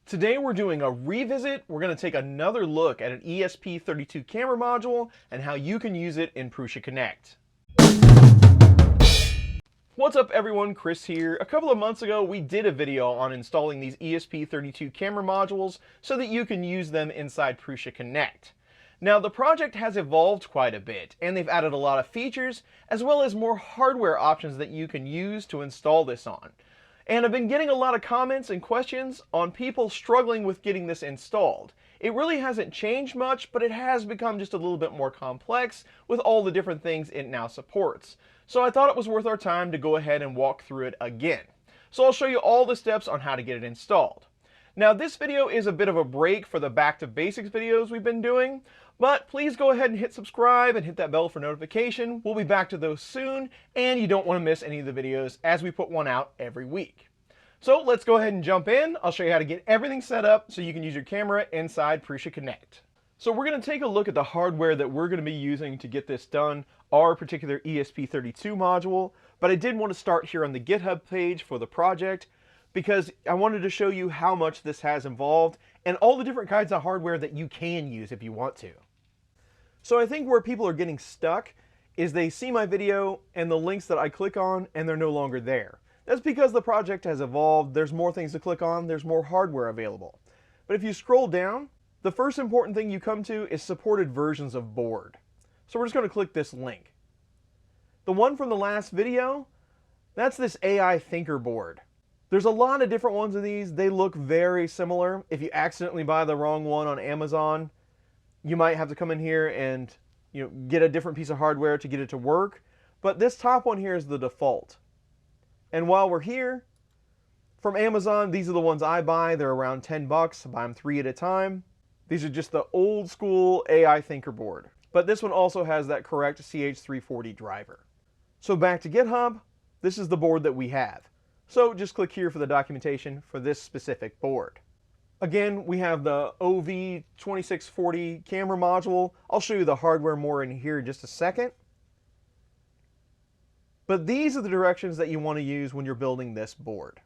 Today we're doing a revisit. We're going to take another look at an ESP32 camera module and how you can use it in Prusa Connect. What's up everyone, Chris here. A couple of months ago we did a video on installing these ESP32 camera modules so that you can use them inside Prusa Connect. Now the project has evolved quite a bit and they've added a lot of features as well as more hardware options that you can use to install this on. And I've been getting a lot of comments and questions on people struggling with getting this installed. It really hasn't changed much, but it has become just a little bit more complex with all the different things it now supports. So I thought it was worth our time to go ahead and walk through it again. So I'll show you all the steps on how to get it installed. Now this video is a bit of a break for the back to basics videos we've been doing, but please go ahead and hit subscribe and hit that bell for notification. We'll be back to those soon, and you don't want to miss any of the videos as we put one out every week. So let's go ahead and jump in. I'll show you how to get everything set up so you can use your camera inside Prusa Connect. So we're going to take a look at the hardware that we're going to be using to get this done, our particular ESP32 module, but I did want to start here on the GitHub page for the project because I wanted to show you how much this has involved and all the different kinds of hardware that you can use if you want to. So I think where people are getting stuck is they see my video and the links that I click on and they're no longer there. That's because the project has evolved, there's more things to click on, there's more hardware available. But if you scroll down, the first important thing you come to is supported versions of board. So we're just going to click this link. The one from the last video, that's this AI Thinker board. There's a lot of different ones of these. They look very similar. If you accidentally buy the wrong one on Amazon, you might have to come in here and get a different piece of hardware to get it to work. But this top one here is the default. And while we're here, from Amazon, these are the ones I buy. They're around 10 bucks. I buy them 3 at a time. These are just the old school AI Thinker board. But this one also has that correct CH340 driver. So back to GitHub, this is the board that we have. So just click here for the documentation for this specific board. Again, we have the OV2640 camera module. I'll show you the hardware more in here in just a second. But these are the directions that you want to use when you're building this board.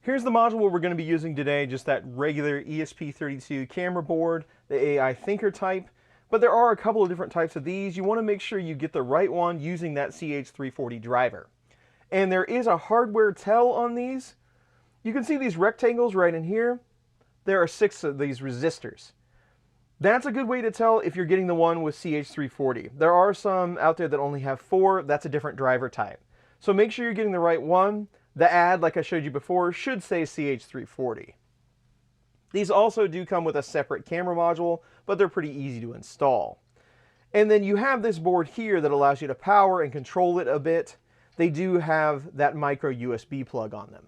Here's the module we're going to be using today, just that regular ESP32 camera board, the AI Thinker type. But there are a couple of different types of these. You want to make sure you get the right one using that CH340 driver. And there is a hardware tell on these. You can see these rectangles right in here. There are 6 of these resistors. That's a good way to tell if you're getting the one with CH340. There are some out there that only have 4. That's a different driver type. So make sure you're getting the right one. The ad, like I showed you before, should say CH340. These also do come with a separate camera module, but they're pretty easy to install. And then you have this board here that allows you to power and control it a bit. They do have that micro USB plug on them.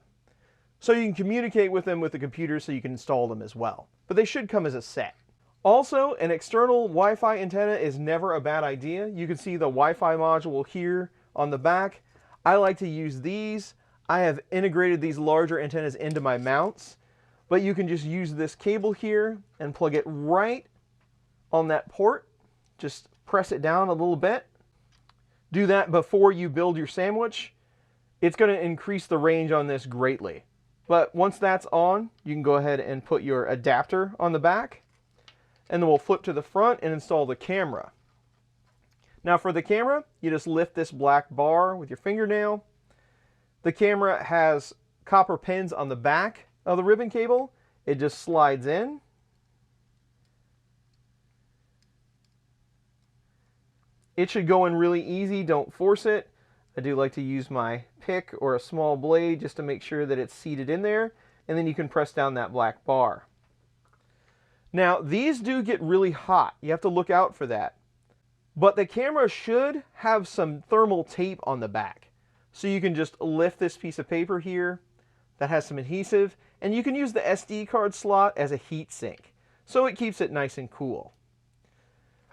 So you can communicate with them with the computer so you can install them as well. But they should come as a set. Also, an external Wi-Fi antenna is never a bad idea. You can see the Wi-Fi module here on the back. I like to use these. I have integrated these larger antennas into my mounts, but you can just use this cable here and plug it right on that port. Just press it down a little bit. Do that before you build your sandwich. It's going to increase the range on this greatly. But once that's on, you can go ahead and put your adapter on the back, and then we'll flip to the front and install the camera. Now for the camera, you just lift this black bar with your fingernail. The camera has copper pins on the back of the ribbon cable. It just slides in. It should go in really easy, don't force it. I do like to use my pick or a small blade just to make sure that it's seated in there, and then you can press down that black bar. Now these do get really hot. You have to look out for that. But the camera should have some thermal tape on the back. So you can just lift this piece of paper here that has some adhesive, and you can use the SD card slot as a heat sink. So it keeps it nice and cool.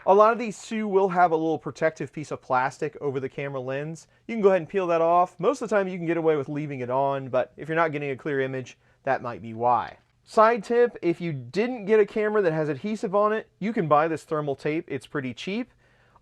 A lot of these too will have a little protective piece of plastic over the camera lens. You can go ahead and peel that off. Most of the time you can get away with leaving it on, but if you're not getting a clear image, that might be why. Side tip, if you didn't get a camera that has adhesive on it, you can buy this thermal tape. It's pretty cheap.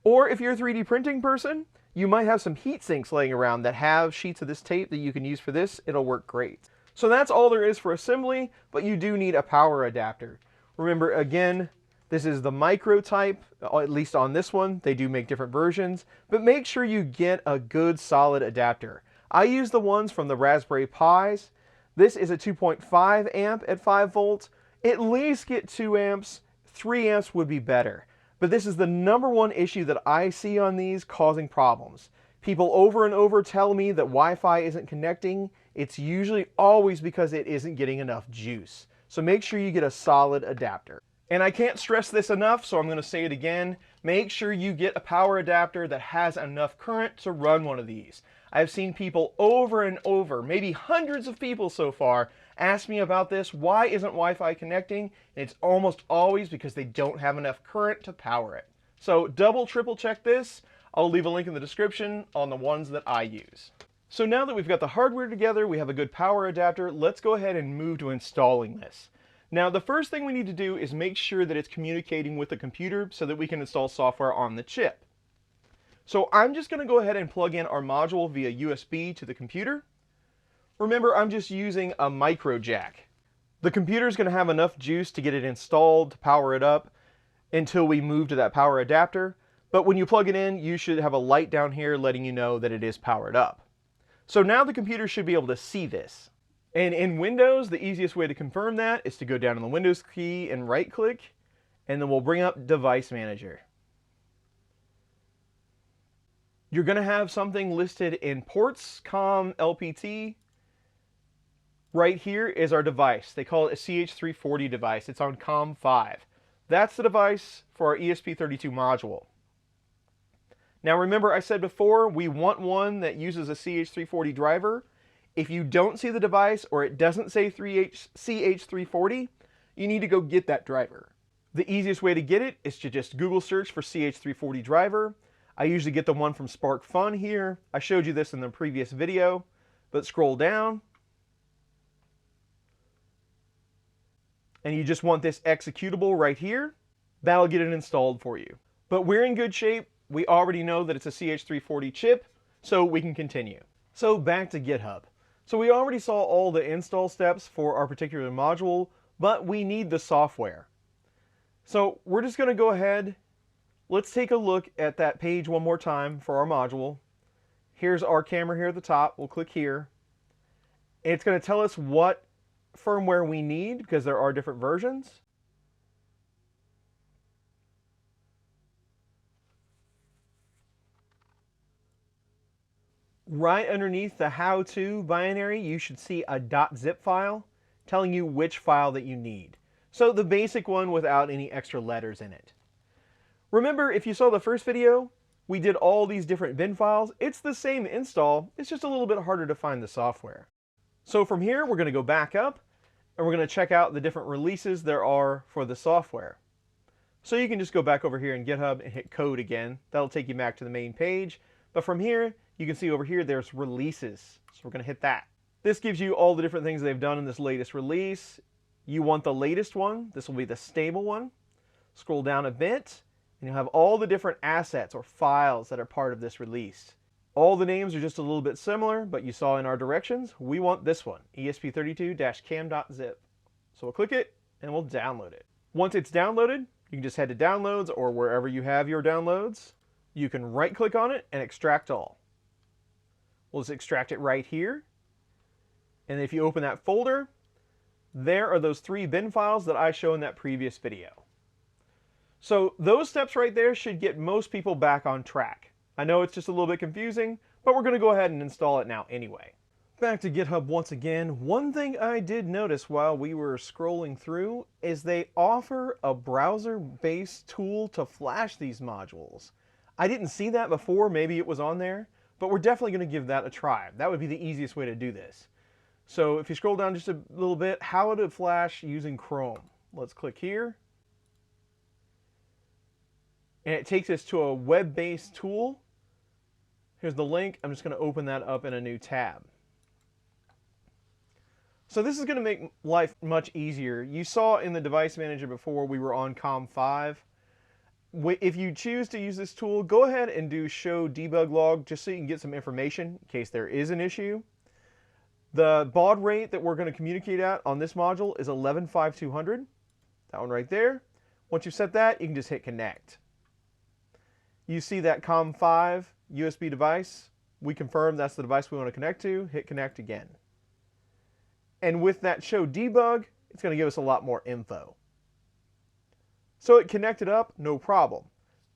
Or if you're a 3D printing person, you might have some heat sinks laying around that have sheets of this tape that you can use for this. It'll work great. So that's all there is for assembly, but you do need a power adapter. Remember, again, this is the micro type, at least on this one. They do make different versions, but make sure you get a good solid adapter. I use the ones from the Raspberry Pis. This is a 2.5 amp at 5 volts. At least get 2 amps. 3 amps would be better. But this is the #1 issue that I see on these causing problems. People over and over tell me that Wi-Fi isn't connecting. It's usually always because it isn't getting enough juice. So make sure you get a solid adapter. And I can't stress this enough, so I'm going to say it again. Make sure you get a power adapter that has enough current to run one of these. I've seen people over and over, maybe hundreds of people so far, ask me about this. Why isn't Wi-Fi connecting? And it's almost always because they don't have enough current to power it. So double, triple check this. I'll leave a link in the description on the ones that I use. So now that we've got the hardware together, we have a good power adapter, let's go ahead and move to installing this. Now, the first thing we need to do is make sure that it's communicating with the computer so that we can install software on the chip. So I'm just going to go ahead and plug in our module via USB to the computer. Remember, I'm just using a micro jack. The computer is going to have enough juice to get it installed, to power it up, until we move to that power adapter. But when you plug it in, you should have a light down here letting you know that it is powered up. So now the computer should be able to see this. And in Windows, the easiest way to confirm that is to go down on the Windows key and right-click, and then we'll bring up Device Manager. You're going to have something listed in ports, COM, LPT. Right here is our device. They call it a CH340 device. It's on COM 5. That's the device for our ESP32 module. Now remember, I said before, we want one that uses a CH340 driver. If you don't see the device or it doesn't say CH340, you need to go get that driver. The easiest way to get it is to just Google search for CH340 driver. I usually get the one from Spark Fun here. I showed you this in the previous video, but scroll down. And you just want this executable right here. That'll get it installed for you. But we're in good shape. We already know that it's a CH340 chip, so we can continue. So back to GitHub. So we already saw all the install steps for our particular module, but we need the software. So we're just going to go ahead. Let's take a look at that page one more time for our module. Here's our camera here at the top. We'll click here. It's going to tell us what firmware we need because there are different versions. Right underneath the how-to binary, you should see a .zip file telling you which file that you need. So the basic one without any extra letters in it. Remember, if you saw the first video, we did all these different bin files. It's the same install, it's just a little bit harder to find the software. So from here, we're going to go back up, and we're going to check out the different releases there are for the software. So you can just go back over here in GitHub and hit code again. That'll take you back to the main page. But from here, you can see over here there's releases. So we're going to hit that. This gives you all the different things they've done in this latest release. You want the latest one. This will be the stable one. Scroll down a bit, and you'll have all the different assets or files that are part of this release. All the names are just a little bit similar, but you saw in our directions, we want this one, ESP32-cam.zip. So we'll click it, and we'll download it. Once it's downloaded, you can just head to Downloads or wherever you have your downloads. You can right-click on it and extract all. We'll just extract it right here. And if you open that folder, there are those 3 bin files that I showed in that previous video. So those steps right there should get most people back on track. I know it's just a little bit confusing, but we're going to go ahead and install it now anyway. Back to GitHub once again. One thing I did notice while we were scrolling through is they offer a browser-based tool to flash these modules. I didn't see that before, maybe it was on there, but we're definitely going to give that a try. That would be the easiest way to do this. So if you scroll down just a little bit, how to flash using Chrome. Let's click here. And it takes us to a web-based tool. Here's the link. I'm just going to open that up in a new tab. So this is going to make life much easier. You saw in the device manager before we were on COM 5. If you choose to use this tool, go ahead and do show debug log just so you can get some information in case there is an issue. The baud rate that we're going to communicate at on this module is 115200. That one right there. Once you've set that, you can just hit connect. You see that COM5 USB device. We confirm that's the device we want to connect to. Hit connect again. And with that show debug, it's going to give us a lot more info. So it connected up, no problem.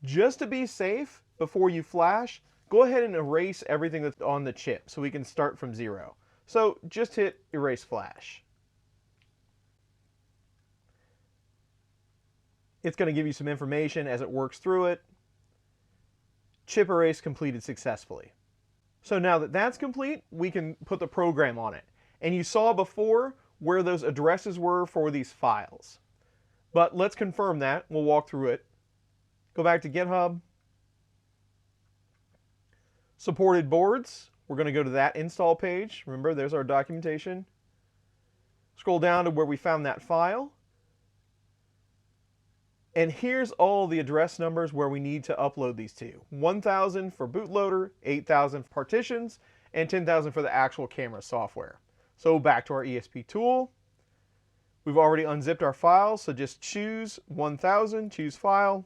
Just to be safe, before you flash, go ahead and erase everything that's on the chip so we can start from zero. So just hit erase flash. It's going to give you some information as it works through it. Chip erase completed successfully. So now that that's complete, we can put the program on it. And you saw before where those addresses were for these files. But let's confirm that. We'll walk through it. Go back to GitHub. Supported boards. We're going to go to that install page. Remember, there's our documentation. Scroll down to where we found that file. And here's all the address numbers where we need to upload these to. 1000 for bootloader, 8000 for partitions, and 10,000 for the actual camera software. So back to our ESP tool. We've already unzipped our files, so just choose 1000, choose file.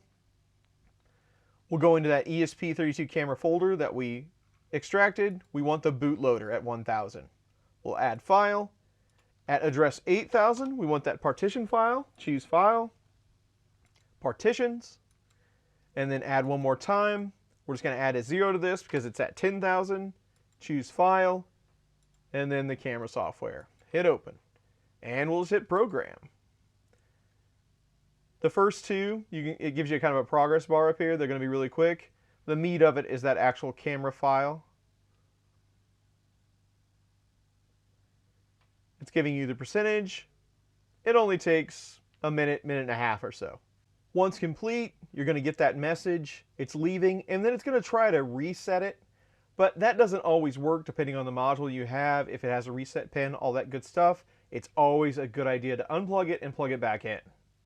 We'll go into that ESP32 camera folder that we extracted. We want the bootloader at 1000. We'll add file. At address 8000, we want that partition file. Choose file, partitions, and then add one more time. We're just going to add a 0 to this because it's at 10,000. Choose file, and then the camera software. Hit open, and we'll just hit program. The first two, it gives you kind of a progress bar up here. They're going to be really quick. The meat of it is that actual camera file. It's giving you the percentage. It only takes a minute, minute and a half or so. Once complete, you're going to get that message. It's leaving, and then it's going to try to reset it. But that doesn't always work depending on the module you have. If it has a reset pin, all that good stuff, it's always a good idea to unplug it and plug it back in.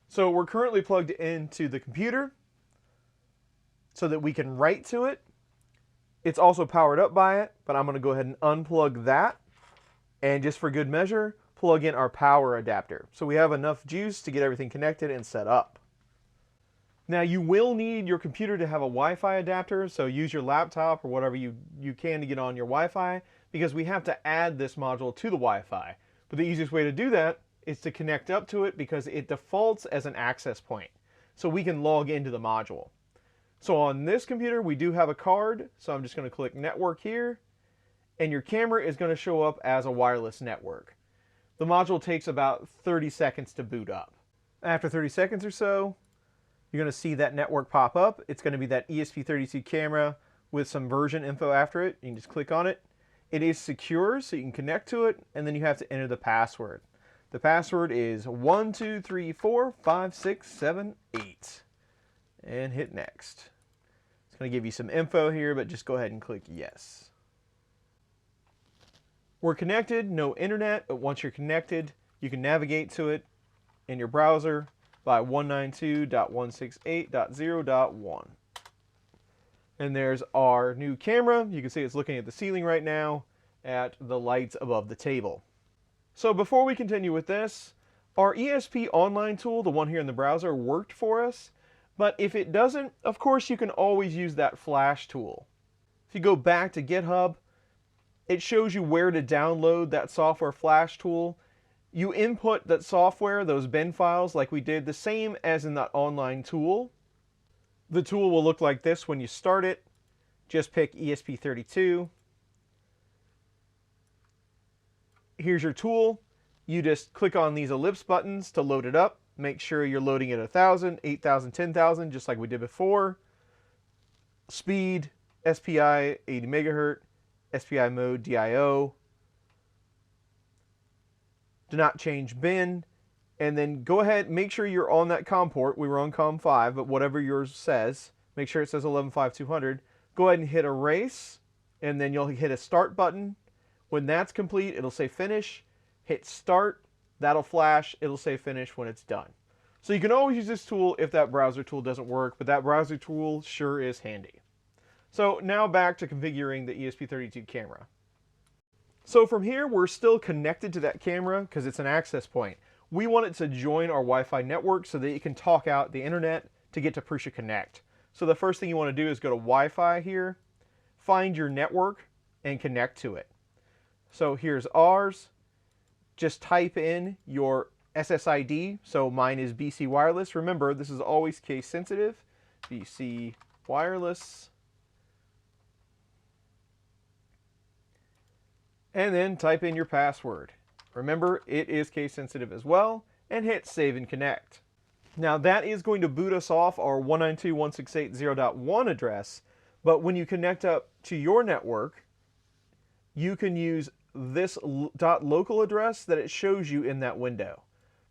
So we're currently plugged into the computer so that we can write to it. It's also powered up by it, but I'm going to go ahead and unplug that. And just for good measure, plug in our power adapter. So we have enough juice to get everything connected and set up. Now you will need your computer to have a Wi-Fi adapter, so use your laptop or whatever you can to get on your Wi-Fi, because we have to add this module to the Wi-Fi. But the easiest way to do that is to connect up to it because it defaults as an access point. So we can log into the module. So on this computer, we do have a card, so I'm just going to click network here, and your camera is going to show up as a wireless network. The module takes about 30 seconds to boot up. After 30 seconds or so, you're going to see that network pop up. It's going to be that ESP32 camera with some version info after it. You can just click on it. It is secure, so you can connect to it, and then you have to enter the password. The password is 12345678, and hit next. It's going to give you some info here, but just go ahead and click yes. We're connected, no internet, but once you're connected, you can navigate to it in your browser by 192.168.0.1. And there's our new camera. You can see it's looking at the ceiling right now at the lights above the table. So before we continue with this, our ESP online tool, the one here in the browser, worked for us. But if it doesn't, of course you can always use that flash tool. If you go back to GitHub, it shows you where to download that software flash tool. You input that software, those bin files, like we did, the same as in that online tool. The tool will look like this when you start it. Just pick ESP32. Here's your tool. You just click on these ellipse buttons to load it up. Make sure you're loading at 1000, 8000, 10,000, just like we did before. Speed, SPI 80 megahertz, SPI mode DIO. Do not change bin. And then go ahead, make sure you're on that COM port. We were on COM 5, but whatever yours says, make sure it says 115200. Go ahead and hit erase, and then you'll hit a start button. When that's complete, it'll say finish. Hit start, that'll flash, it'll say finish when it's done. So you can always use this tool if that browser tool doesn't work, but that browser tool sure is handy. So now back to configuring the ESP32 camera. So from here, we're still connected to that camera because it's an access point. We want it to join our Wi-Fi network so that it can talk out the internet to get to Prusa Connect. So the first thing you want to do is go to Wi-Fi here, find your network, and connect to it. So here's ours. Just type in your SSID. So mine is BC Wireless. Remember, this is always case sensitive. BC Wireless. And then type in your password. Remember, it is case sensitive as well, and hit Save and Connect. Now that is going to boot us off our 192.168.0.1 address, but when you connect up to your network, you can use this .local address that it shows you in that window,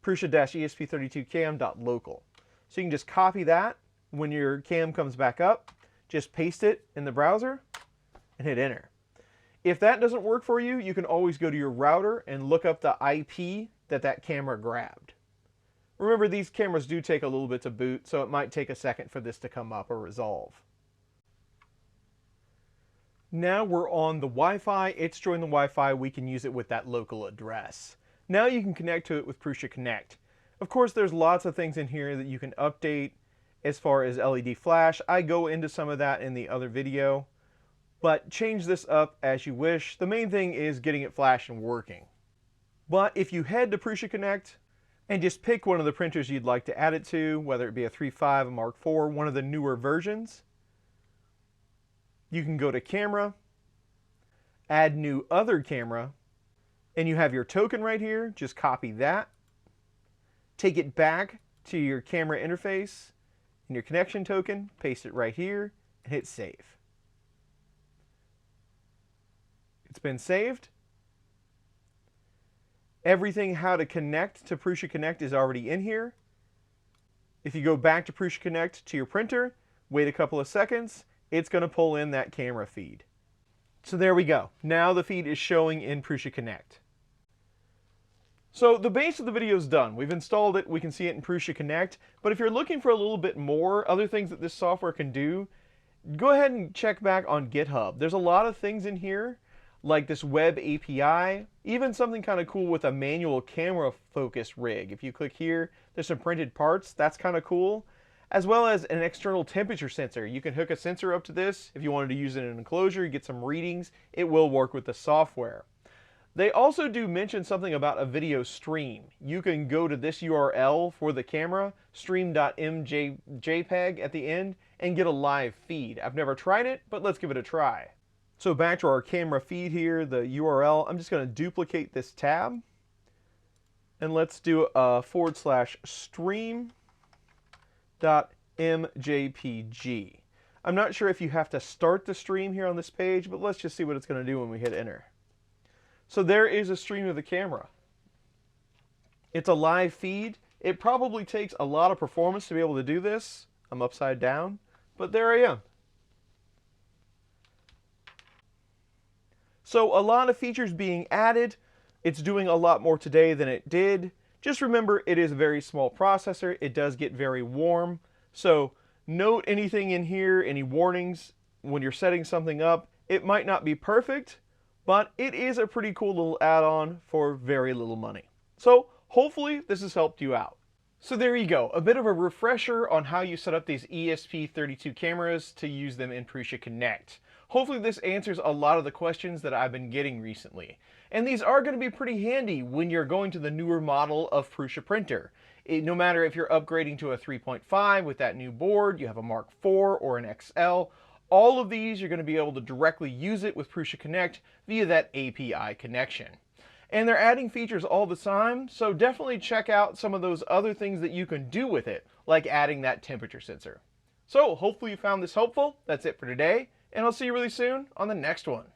Prusa-ESP32Cam.local. So you can just copy that. When your cam comes back up, just paste it in the browser and hit enter. If that doesn't work for you, you can always go to your router and look up the IP that camera grabbed. Remember, these cameras do take a little bit to boot, so it might take a second for this to come up or resolve. Now we're on the Wi-Fi. It's joined the Wi-Fi. We can use it with that local address. Now you can connect to it with Prusa Connect. Of course, there's lots of things in here that you can update as far as LED flash. I go into some of that in the other video. But change this up as you wish. The main thing is getting it flash and working. But if you head to Prusa Connect and just pick one of the printers you'd like to add it to, whether it be a 3.5, a Mark IV, one of the newer versions, you can go to Camera, add New Other Camera, and you have your token right here. Just copy that, take it back to your camera interface, and your connection token, paste it right here, and hit Save. It's been saved. Everything how to connect to Prusa Connect is already in here. If you go back to Prusa Connect to your printer, wait a couple of seconds, it's going to pull in that camera feed. So there we go. Now the feed is showing in Prusa Connect. So the base of the video is done. We've installed it. We can see it in Prusa Connect. But if you're looking for a little bit more, other things that this software can do, go ahead and check back on GitHub. There's a lot of things in here, like this web API, even something kind of cool with a manual camera focus rig. If you click here, there's some printed parts. That's kind of cool. As well as an external temperature sensor. You can hook a sensor up to this. If you wanted to use it in an enclosure, you get some readings. It will work with the software. They also do mention something about a video stream. You can go to this URL for the camera, stream.mjpg at the end, and get a live feed. I've never tried it, but let's give it a try. So back to our camera feed here, the URL, I'm just going to duplicate this tab. And let's do a /stream.mjpg. I'm not sure if you have to start the stream here on this page, but let's just see what it's going to do when we hit enter. So there is a stream of the camera. It's a live feed. It probably takes a lot of performance to be able to do this. I'm upside down, but there I am. So a lot of features being added. It's doing a lot more today than it did. Just remember, it is a very small processor. It does get very warm. So note anything in here, any warnings when you're setting something up. It might not be perfect, but it is a pretty cool little add-on for very little money. So hopefully this has helped you out. So there you go, a bit of a refresher on how you set up these ESP32 cameras to use them in Prusa Connect. Hopefully this answers a lot of the questions that I've been getting recently. And these are going to be pretty handy when you're going to the newer model of Prusa printer. No matter if you're upgrading to a 3.5 with that new board, you have a Mark IV or an XL, all of these you're going to be able to directly use it with Prusa Connect via that API connection. And they're adding features all the time, so definitely check out some of those other things that you can do with it, like adding that temperature sensor. So hopefully you found this helpful. That's it for today, and I'll see you really soon on the next one.